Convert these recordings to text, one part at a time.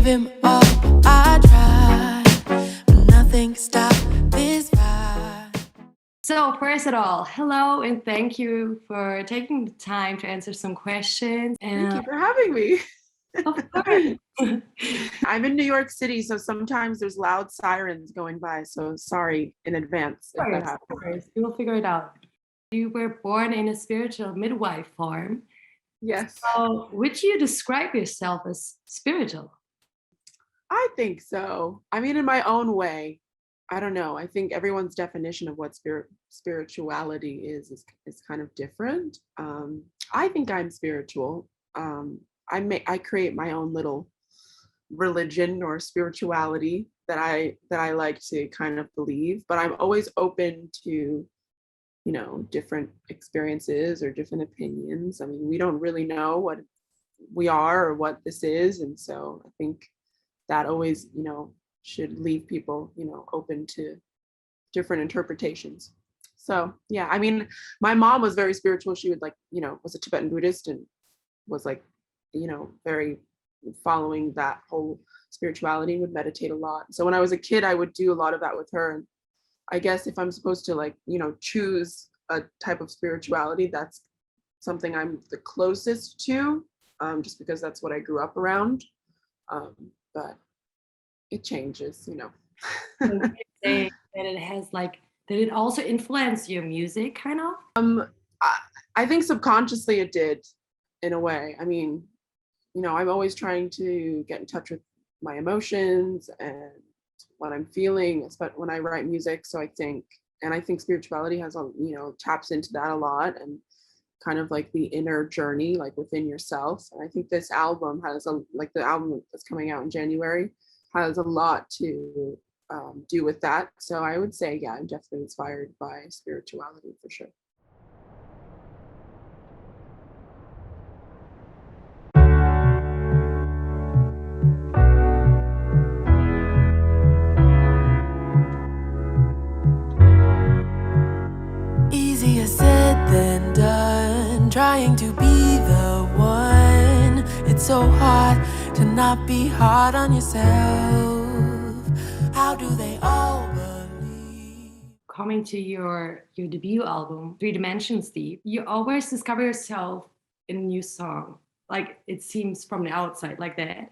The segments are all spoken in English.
gave him all I tried, but nothing stopped this vibe. So first of all, hello and thank you for taking the time to answer some questions. Thank you for having me. Of course. I'm in New York City, so sometimes there's loud sirens going by. So sorry in advance if that happens. We will figure it out. You were born in a spiritual midwife farm. Yes, So would you describe yourself as spiritual? I think so. I mean, in my own way. I don't know. I think everyone's definition of what spirituality is kind of different. I think I'm spiritual. I create my own little religion or spirituality that I like to kind of believe, but I'm always open to, different experiences or different opinions. I mean, we don't really know what we are or what this is, and so I think that always, should leave people, open to different interpretations. So yeah, I mean, my mom was very spiritual. She would was a Tibetan Buddhist and was very following that whole spirituality, would meditate a lot. So when I was a kid, I would do a lot of that with her. And I guess if I'm supposed to choose a type of spirituality, that's something I'm the closest to, just because that's what I grew up around. But it changes. So you say that it has did it also influence your music kind of? I think subconsciously it did, in a way. I mean, I'm always trying to get in touch with my emotions and what I'm feeling, especially when I write music. So I think spirituality has taps into that a lot, and kind of like the inner journey, like within yourself. And I think this album has the album that's coming out in January has a lot to do with that. So I would say, yeah, I'm definitely inspired by spirituality for sure. Easier said than done, trying to be the one. It's so hard to not be hard on yourself. How do they all believe? Coming to your debut album, Three Dimensions Deep, you always discover yourself in a new song. Like it seems from the outside like that.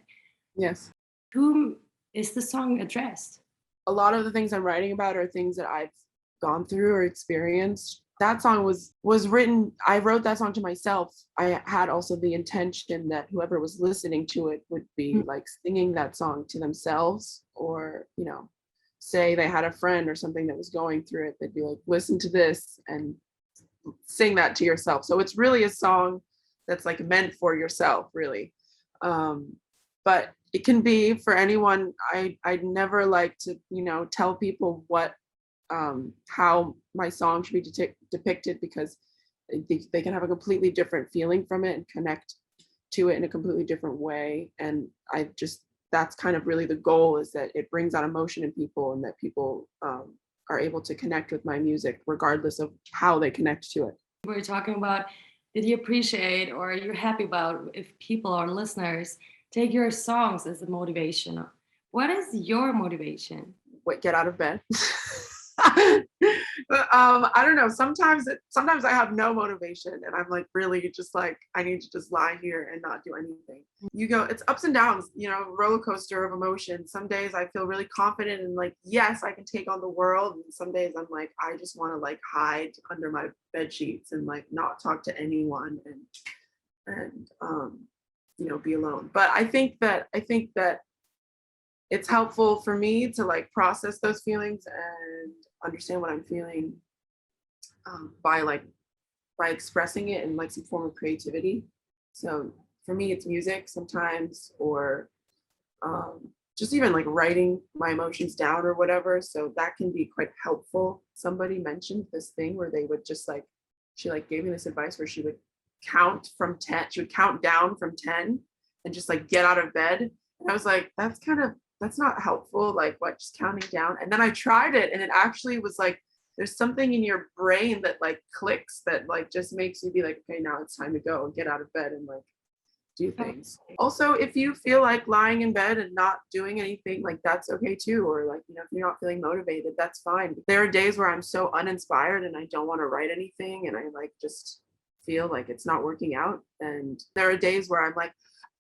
Yes. Whom is the song addressed? A lot of the things I'm writing about are things that I've gone through or experienced. That song was written, I wrote that song to myself. I had also the intention that whoever was listening to it would be like singing that song to themselves, or, say they had a friend or something that was going through it. They'd be like, listen to this and sing that to yourself. So it's really a song that's like meant for yourself, really. But it can be for anyone. I'd never like to, tell people what how my song should be depicted, because they can have a completely different feeling from it and connect to it in a completely different way. And that's kind of really the goal, is that it brings out emotion in people, and that people are able to connect with my music regardless of how they connect to it. We're talking about, did you appreciate or are you happy about if people or listeners take your songs as a motivation? What is your motivation? Get out of bed. I don't know. Sometimes I have no motivation, and I'm like really just like, I need to just lie here and not do anything. It's ups and downs, roller coaster of emotion. Some days I feel really confident and like, yes, I can take on the world. And some days I'm like, I just want to like hide under my bed sheets and like not talk to anyone and be alone. But I think that it's helpful for me to like process those feelings and understand what I'm feeling by expressing it in like some form of creativity. So for me, it's music sometimes, or just even like writing my emotions down or whatever. So that can be quite helpful. Somebody mentioned this thing where they would just like, she like gave me this advice where she would count from 10. She would count down from 10 and just like get out of bed. And I was like, that's not helpful. Like, what, just counting down? And then I tried it, and it actually was like, there's something in your brain that like clicks, that like just makes you be like, okay, now it's time to go and get out of bed and like do things. Also, if you feel like lying in bed and not doing anything, like that's okay too. Or like, if you're not feeling motivated, that's fine. There are days where I'm so uninspired and I don't want to write anything and I like just feel like it's not working out. And there are days where I'm like,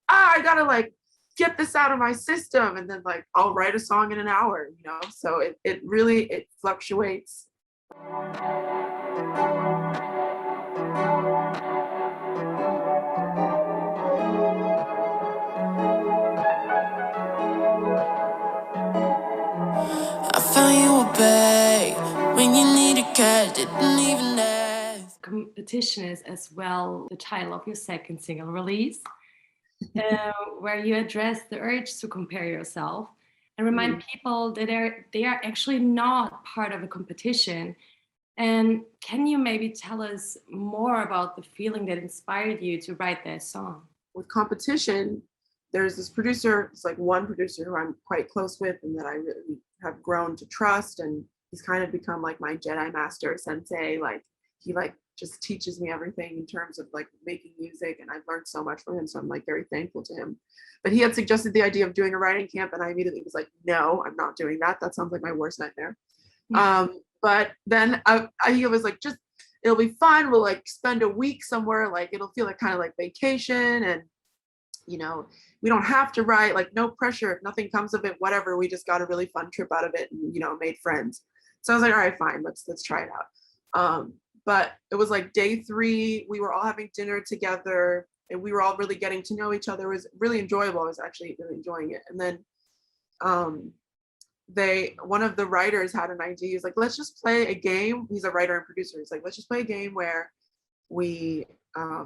I gotta like get this out of my system. And then like I'll write a song in an hour, So it really it fluctuates. I found you a bag when you needed cash, didn't even ask. Competition is as well the title of your second single release, where you address the urge to compare yourself and remind people that they are actually not part of a competition. And can you maybe tell us more about the feeling that inspired you to write that song? With competition, there's this producer, it's like one producer who I'm quite close with and that I really have grown to trust. And he's kind of become like my Jedi master sensei. Like he like just teaches me everything in terms of like making music. And I've learned so much from him. So I'm like very thankful to him. But he had suggested the idea of doing a writing camp. And I immediately was like, no, I'm not doing that. That sounds like my worst nightmare. But then he was like, just, it'll be fun. We'll like spend a week somewhere. Like it'll feel like kind of like vacation. And, we don't have to write, like no pressure. If nothing comes of it, whatever. We just got a really fun trip out of it and, made friends. So I was like, all right, fine, let's try it out. But it was like day 3, we were all having dinner together and we were all really getting to know each other. It was really enjoyable. I was actually really enjoying it. And then one of the writers had an idea. He's like, let's just play a game. He's a writer and producer. He's like, let's just play a game where we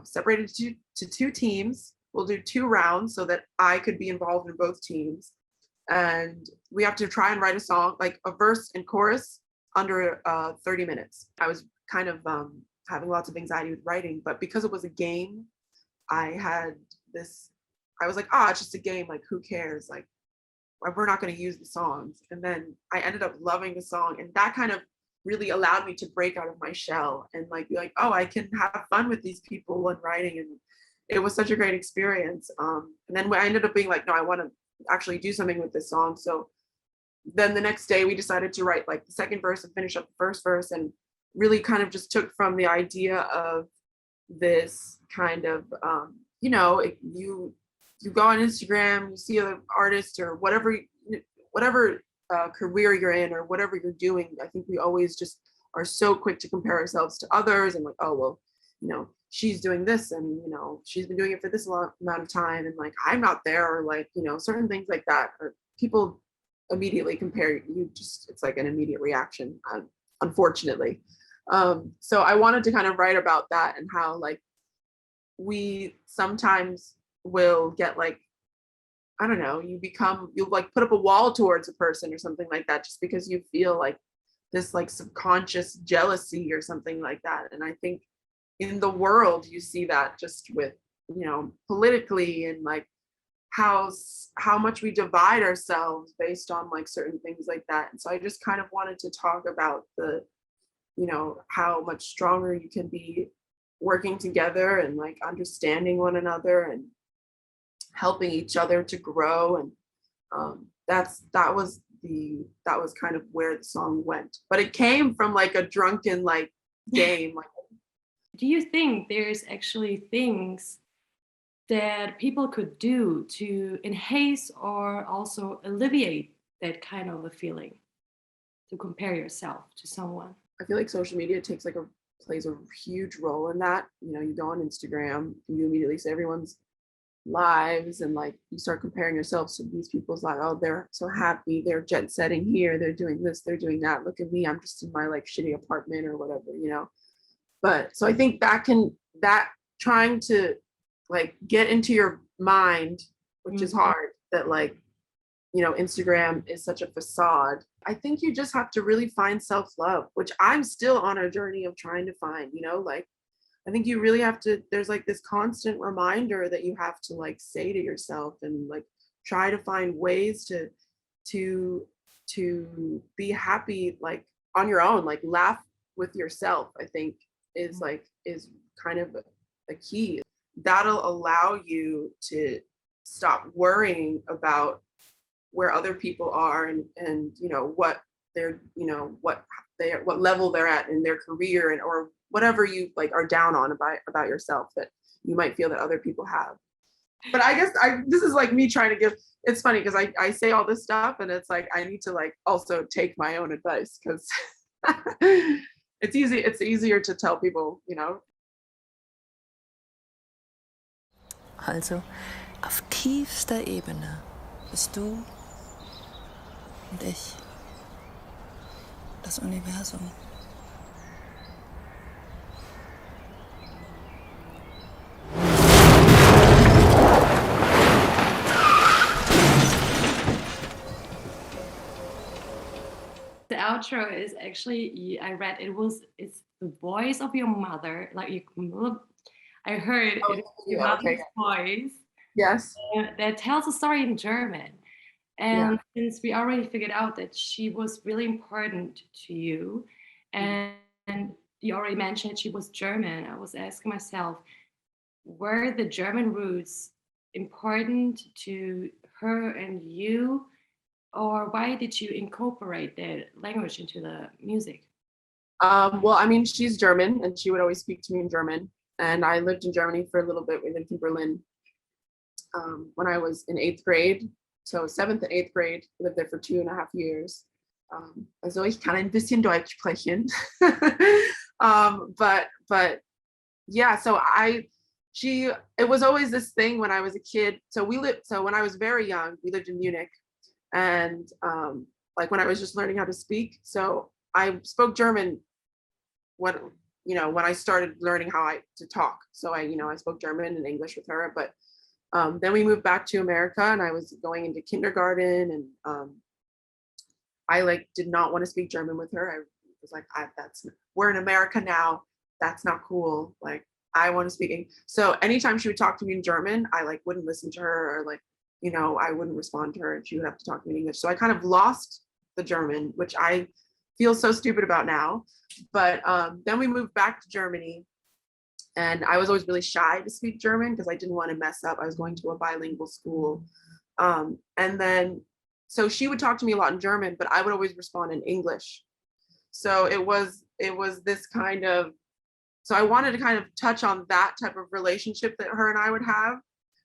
separated to 2 teams. We'll do 2 rounds so that I could be involved in both teams. And we have to try and write a song, like a verse and chorus under 30 minutes. I was kind of having lots of anxiety with writing, but because it was a game, I was like, it's just a game. Like, who cares? Like, we're not going to use the songs. And then I ended up loving the song. And that kind of really allowed me to break out of my shell and like be like, I can have fun with these people when writing. And it was such a great experience. And then I ended up being like, no, I want to actually do something with this song. So then the next day we decided to write like the second verse and finish up the first verse, and really kind of just took from the idea of this kind of, you go on Instagram, you see other artists or whatever career you're in or whatever you're doing. I think we always just are so quick to compare ourselves to others and like, she's doing this and, she's been doing it for this long amount of time. And like, I'm not there, or like, certain things like that. Or people immediately compare you, it's like an immediate reaction, unfortunately. So I wanted to kind of write about that and how like we sometimes will get like, I don't know, you'll like put up a wall towards a person or something like that, just because you feel like this like subconscious jealousy or something like that. And I think in the world, you see that just with, politically and like how much we divide ourselves based on like certain things like that. And so I just kind of wanted to talk about how much stronger you can be working together and like understanding one another and helping each other to grow. And that was kind of where the song went. But it came from like a drunken like game. Like, do you think there's actually things that people could do to enhance or also alleviate that kind of a feeling, to compare yourself to someone? I feel like social media plays a huge role in that. You go on Instagram, you immediately see everyone's lives and like you start comparing yourselves to these people's lives. Oh, they're so happy, they're jet setting here, they're doing this, they're doing that. Look at me, I'm just in my like shitty apartment or whatever, But so I think that trying to like get into your mind, which is hard, that like, Instagram is such a facade. I think you just have to really find self-love, which I'm still on a journey of trying to find, like, I think you really have to, there's like this constant reminder that you have to like say to yourself and like try to find ways to be happy, like on your own, like laugh with yourself, I think is kind of a key. that'll allow you to stop worrying about where other people are and you know what they're you know what level they're at in their career and or whatever you like are down on about yourself that you might feel that other people have. But I guess this is like me trying to give, it's funny because I say all this stuff and it's like I need to like also take my own advice because it's easier to tell people, you know. Also, auf tiefster Ebene bist du und ich, das Universum. The outro is actually, I read it's the voice of your mother. Like I heard Oh, it's yeah, your mother's okay. voice Yes. that tells a story in German. And since we already figured out that she was really important to you, and you already mentioned she was German, I was asking myself, were the German roots important to her and you? Or why did you incorporate the language into the music? Well, I mean, she's German and she would always speak to me in German. And I lived in Germany for a little bit. We lived in Berlin when I was in 8th grade. So 7th and 8th grade, I lived there for 2.5 years. Also ich kann ein bisschen Deutsch sprechen. But yeah, so it was always this thing when I was a kid. So when I was very young, we lived in Munich. And like when I was just learning how to speak, so I spoke German when I started learning to talk. So I spoke German and English with her, but then we moved back to America and I was going into kindergarten and I like did not want to speak German with her. I was like, we're in America now. That's not cool. Like I want to speak English. So anytime she would talk to me in German, I like wouldn't listen to her or like, I wouldn't respond to her and she would have to talk to me in English. So I kind of lost the German, which I feel so stupid about now. But then we moved back to Germany and I was always really shy to speak German because I didn't want to mess up. I was going to a bilingual school. And then, so she would talk to me a lot in German, but I would always respond in English. So it was this kind of, so I wanted to kind of touch on that type of relationship that her and I would have,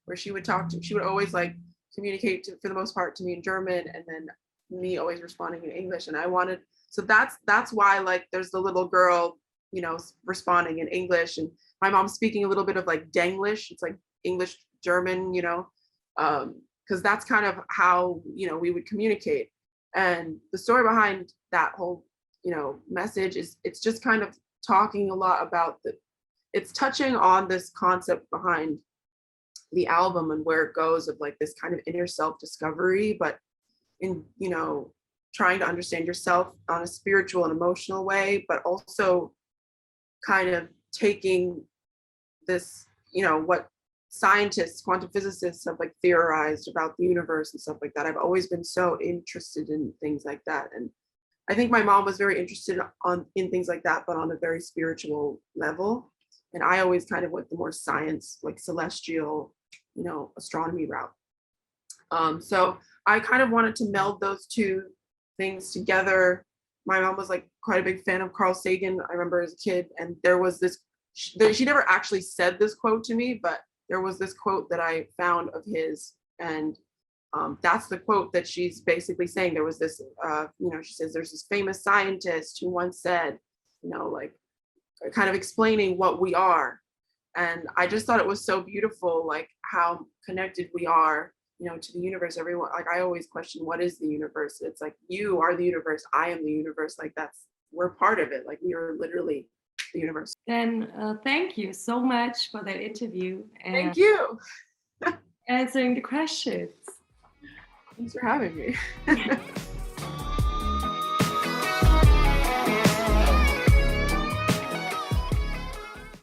where she would always like communicate for the most part to me in German and then me always responding in English. And so that's why like there's the little girl, responding in English and my mom's speaking a little bit of like Denglish. It's like English, German, because that's kind of how, we would communicate. And the story behind that whole, message is it's just kind of talking a lot about it's touching on this concept behind the album and where it goes of like this kind of inner self-discovery, but in trying to understand yourself on a spiritual and emotional way, but also kind of taking this, what scientists, quantum physicists have like theorized about the universe and stuff like that. I've always been so interested in things like that. And I think my mom was very interested in things like that, but on a very spiritual level. And I always kind of went the more science, like celestial, astronomy route. So I kind of wanted to meld those two things together. My mom was like quite a big fan of Carl Sagan, I remember as a kid. And there was this, she never actually said this quote to me, but there was this quote that I found of his. And that's the quote that she's basically saying. There was this, she says, there's this famous scientist who once said, like kind of explaining what we are. And I just thought it was so beautiful, like how connected we are, to the universe. Everyone, like I always question, what is the universe? It's like, you are the universe. I am the universe. Like we're part of it. Like we are literally the universe. Then thank you so much for that interview. And thank you. Answering the questions. Thanks for having me.